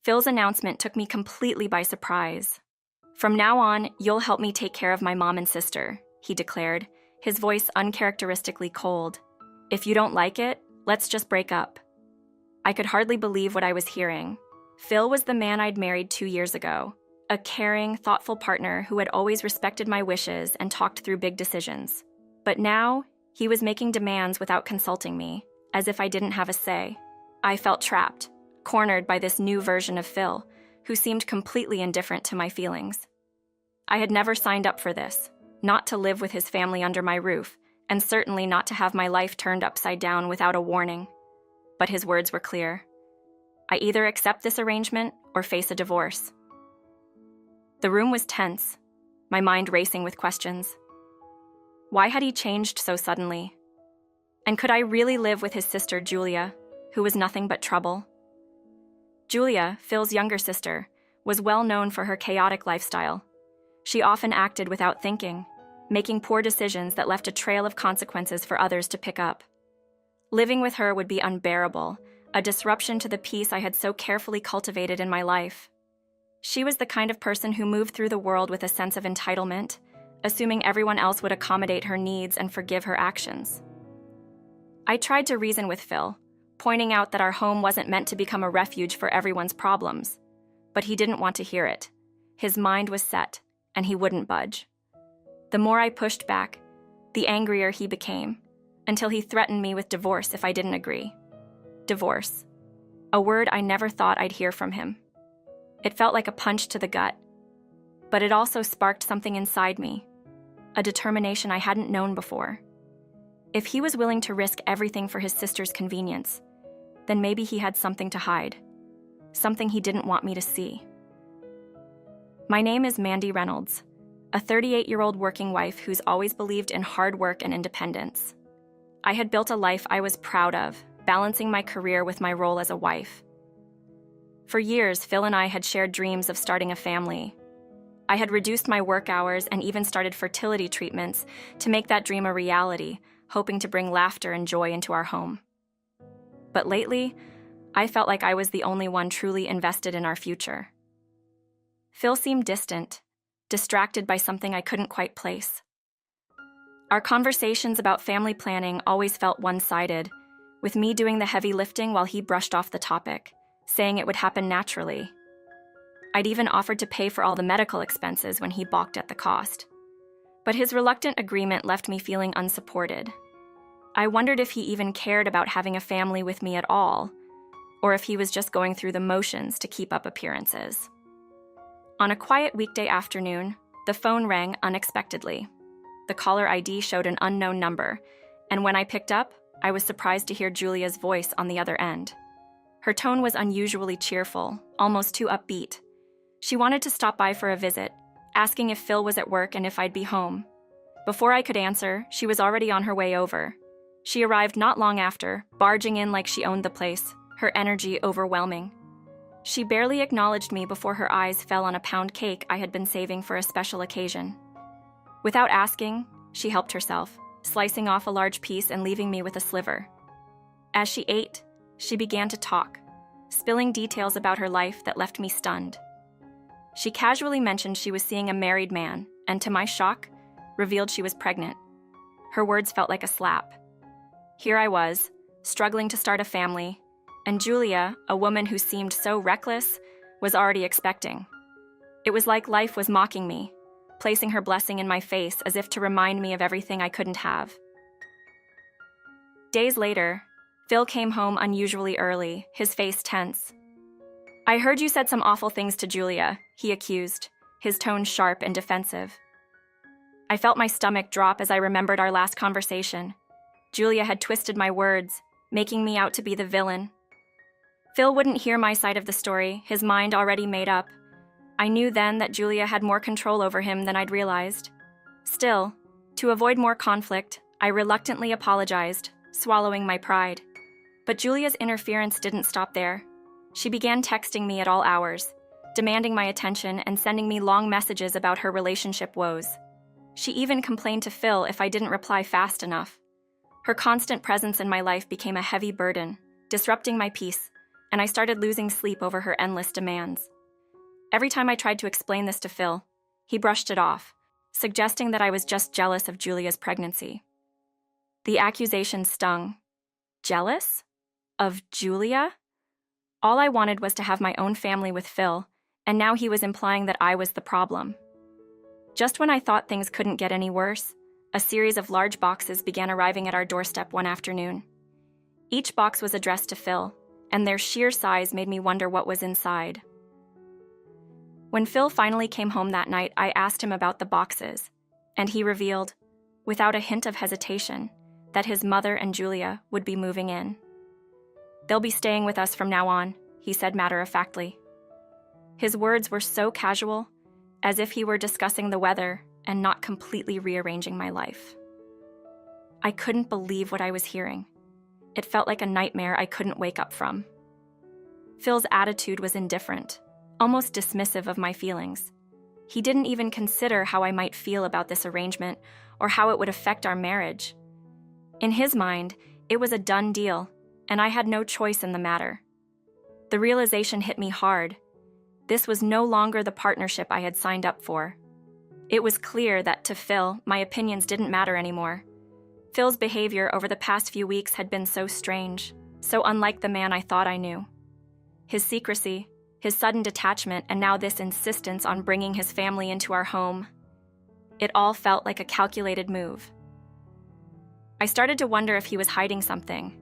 Phil's announcement took me completely by surprise. "From now on, you'll help me take care of my mom and sister," he declared, his voice uncharacteristically cold. "If you don't like it, let's just break up." I could hardly believe what I was hearing. Phil was the man I'd married 2 years ago, a caring, thoughtful partner who had always respected my wishes and talked through big decisions. But now, he was making demands without consulting me, as if I didn't have a say. I felt trapped, cornered by this new version of Phil, who seemed completely indifferent to my feelings. I had never signed up for this, not to live with his family under my roof, and certainly not to have my life turned upside down without a warning. But his words were clear. I either accept this arrangement or face a divorce. The room was tense, my mind racing with questions. Why had he changed so suddenly? And could I really live with his sister Julia, who was nothing but trouble? Julia, Phil's younger sister, was well known for her chaotic lifestyle. She often acted without thinking, making poor decisions that left a trail of consequences for others to pick up. Living with her would be unbearable, a disruption to the peace I had so carefully cultivated in my life. She was the kind of person who moved through the world with a sense of entitlement, assuming everyone else would accommodate her needs and forgive her actions. I tried to reason with Phil, pointing out that our home wasn't meant to become a refuge for everyone's problems. But he didn't want to hear it. His mind was set, and he wouldn't budge. The more I pushed back, the angrier he became, until he threatened me with divorce if I didn't agree. Divorce. A word I never thought I'd hear from him. It felt like a punch to the gut, but it also sparked something inside me, a determination I hadn't known before. If he was willing to risk everything for his sister's convenience, then maybe he had something to hide, something he didn't want me to see. My name is Mandy Reynolds, a 38-year-old working wife who's always believed in hard work and independence. I had built a life I was proud of, balancing my career with my role as a wife. For years, Phil and I had shared dreams of starting a family. I had reduced my work hours and even started fertility treatments to make that dream a reality, hoping to bring laughter and joy into our home. But lately, I felt like I was the only one truly invested in our future. Phil seemed distant, distracted by something I couldn't quite place. Our conversations about family planning always felt one-sided, with me doing the heavy lifting while he brushed off the topic, saying it would happen naturally. I'd even offered to pay for all the medical expenses when he balked at the cost. But his reluctant agreement left me feeling unsupported. I wondered if he even cared about having a family with me at all, or if he was just going through the motions to keep up appearances. On a quiet weekday afternoon, the phone rang unexpectedly. The caller ID showed an unknown number, and when I picked up, I was surprised to hear Julia's voice on the other end. Her tone was unusually cheerful, almost too upbeat. She wanted to stop by for a visit, asking if Phil was at work and if I'd be home. Before I could answer, she was already on her way over. She arrived not long after, barging in like she owned the place, her energy overwhelming. She barely acknowledged me before her eyes fell on a pound cake I had been saving for a special occasion. Without asking, she helped herself, slicing off a large piece and leaving me with a sliver. As she ate, she began to talk, spilling details about her life that left me stunned. She casually mentioned she was seeing a married man, and to my shock, revealed she was pregnant. Her words felt like a slap. Here I was, struggling to start a family, and Julia, a woman who seemed so reckless, was already expecting. It was like life was mocking me, placing her blessing in my face as if to remind me of everything I couldn't have. Days later, Phil came home unusually early, his face tense. "I heard you said some awful things to Julia," he accused, his tone sharp and defensive. I felt my stomach drop as I remembered our last conversation. Julia had twisted my words, making me out to be the villain. Phil wouldn't hear my side of the story, his mind already made up. I knew then that Julia had more control over him than I'd realized. Still, to avoid more conflict, I reluctantly apologized, swallowing my pride. But Julia's interference didn't stop there. She began texting me at all hours, demanding my attention and sending me long messages about her relationship woes. She even complained to Phil if I didn't reply fast enough. Her constant presence in my life became a heavy burden, disrupting my peace, and I started losing sleep over her endless demands. Every time I tried to explain this to Phil, he brushed it off, suggesting that I was just jealous of Julia's pregnancy. The accusation stung. Jealous? Of Julia? All I wanted was to have my own family with Phil, and now he was implying that I was the problem. Just when I thought things couldn't get any worse, a series of large boxes began arriving at our doorstep one afternoon. Each box was addressed to Phil, and their sheer size made me wonder what was inside. When Phil finally came home that night, I asked him about the boxes, and he revealed, without a hint of hesitation, that his mother and Julia would be moving in. "They'll be staying with us from now on," he said matter-of-factly. His words were so casual, as if he were discussing the weather and not completely rearranging my life. I couldn't believe what I was hearing. It felt like a nightmare I couldn't wake up from. Phil's attitude was indifferent, almost dismissive of my feelings. He didn't even consider how I might feel about this arrangement or how it would affect our marriage. In his mind, it was a done deal, and I had no choice in the matter. The realization hit me hard. This was no longer the partnership I had signed up for. It was clear that to Phil, my opinions didn't matter anymore. Phil's behavior over the past few weeks had been so strange, so unlike the man I thought I knew. His secrecy, his sudden detachment, and now this insistence on bringing his family into our home. It all felt like a calculated move. I started to wonder if he was hiding something,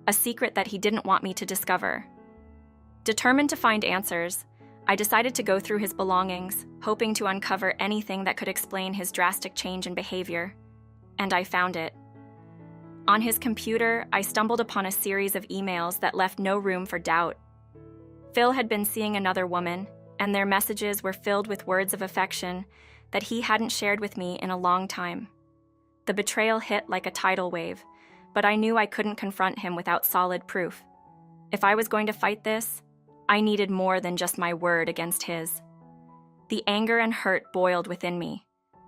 a secret that he didn't want me to discover. Determined to find answers, I decided to go through his belongings, hoping to uncover anything that could explain his drastic change in behavior. And I found it. On his computer, I stumbled upon a series of emails that left no room for doubt. Phil had been seeing another woman, and their messages were filled with words of affection that he hadn't shared with me in a long time. The betrayal hit like a tidal wave, but I knew I couldn't confront him without solid proof. If I was going to fight this, I needed more than just my word against his. The anger and hurt boiled within me,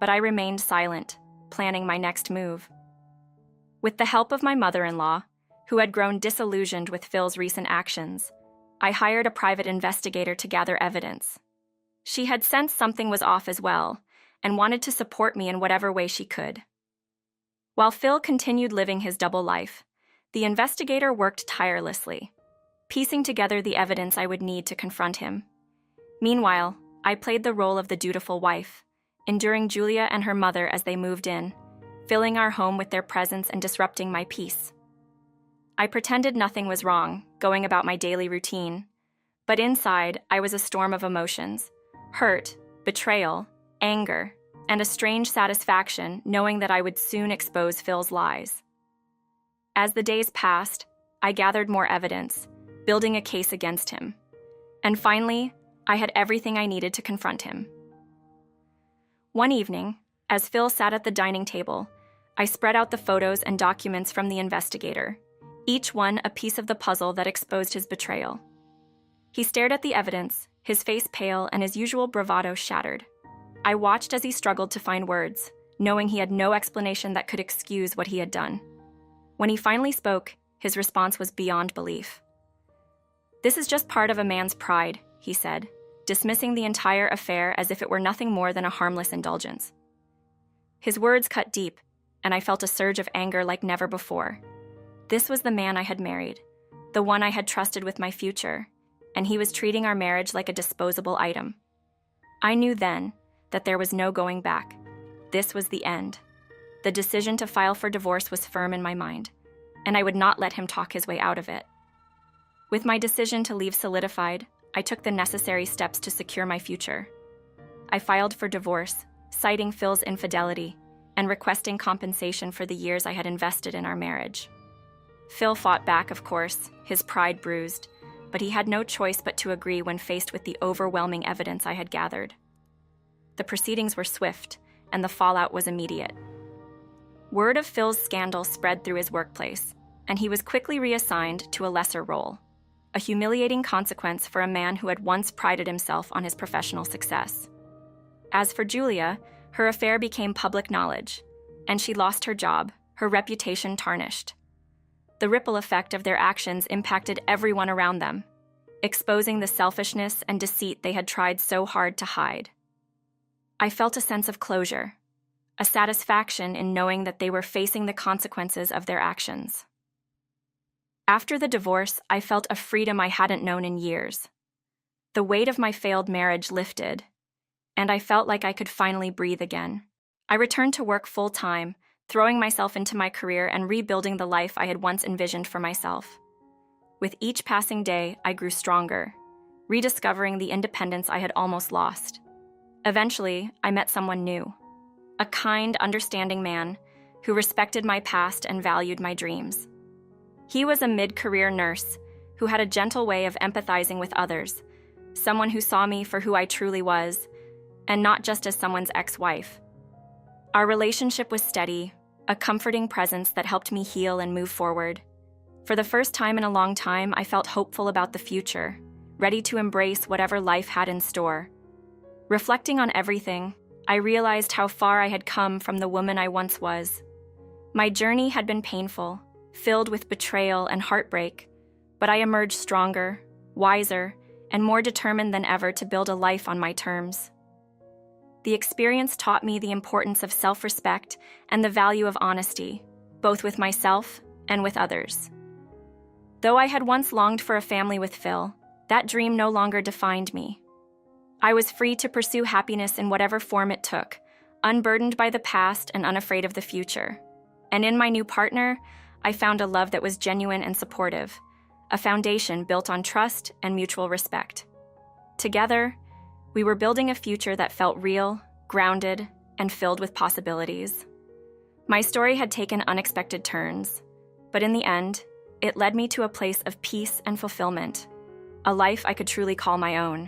but I remained silent, planning my next move. With the help of my mother-in-law, who had grown disillusioned with Phil's recent actions, I hired a private investigator to gather evidence. She had sensed something was off as well, and wanted to support me in whatever way she could. While Phil continued living his double life, the investigator worked tirelessly, piecing together the evidence I would need to confront him. Meanwhile, I played the role of the dutiful wife, enduring Julia and her mother as they moved in, filling our home with their presence and disrupting my peace. I pretended nothing was wrong, going about my daily routine, but inside I was a storm of emotions: hurt, betrayal, anger, and a strange satisfaction knowing that I would soon expose Phil's lies. As the days passed, I gathered more evidence, building a case against him. And finally, I had everything I needed to confront him. One evening, as Phil sat at the dining table, I spread out the photos and documents from the investigator, each one a piece of the puzzle that exposed his betrayal. He stared at the evidence, his face pale and his usual bravado shattered. I watched as he struggled to find words, knowing he had no explanation that could excuse what he had done. When he finally spoke, his response was beyond belief. "This is just part of a man's pride," he said, dismissing the entire affair as if it were nothing more than a harmless indulgence. His words cut deep, and I felt a surge of anger like never before. This was the man I had married, the one I had trusted with my future, and he was treating our marriage like a disposable item. I knew then that there was no going back. This was the end. The decision to file for divorce was firm in my mind, and I would not let him talk his way out of it. With my decision to leave solidified, I took the necessary steps to secure my future. I filed for divorce, citing Phil's infidelity, and requesting compensation for the years I had invested in our marriage. Phil fought back, of course, his pride bruised, but he had no choice but to agree when faced with the overwhelming evidence I had gathered. The proceedings were swift, and the fallout was immediate. Word of Phil's scandal spread through his workplace, and he was quickly reassigned to a lesser role, a humiliating consequence for a man who had once prided himself on his professional success. As for Julia, her affair became public knowledge, and she lost her job, her reputation tarnished. The ripple effect of their actions impacted everyone around them, exposing the selfishness and deceit they had tried so hard to hide. I felt a sense of closure, a satisfaction in knowing that they were facing the consequences of their actions. After the divorce, I felt a freedom I hadn't known in years. The weight of my failed marriage lifted, and I felt like I could finally breathe again. I returned to work full-time, throwing myself into my career and rebuilding the life I had once envisioned for myself. With each passing day, I grew stronger, rediscovering the independence I had almost lost. Eventually, I met someone new, a kind, understanding man who respected my past and valued my dreams. He was a mid-career nurse who had a gentle way of empathizing with others, someone who saw me for who I truly was, and not just as someone's ex-wife. Our relationship was steady, a comforting presence that helped me heal and move forward. For the first time in a long time, I felt hopeful about the future, ready to embrace whatever life had in store. Reflecting on everything, I realized how far I had come from the woman I once was. My journey had been painful, filled with betrayal and heartbreak, but I emerged stronger, wiser, and more determined than ever to build a life on my terms. The experience taught me the importance of self-respect and the value of honesty, both with myself and with others. Though I had once longed for a family with Phil, that dream no longer defined me. I was free to pursue happiness in whatever form it took, unburdened by the past and unafraid of the future. And in my new partner, I found a love that was genuine and supportive, a foundation built on trust and mutual respect. Together, we were building a future that felt real, grounded, and filled with possibilities. My story had taken unexpected turns, but in the end, it led me to a place of peace and fulfillment, a life I could truly call my own.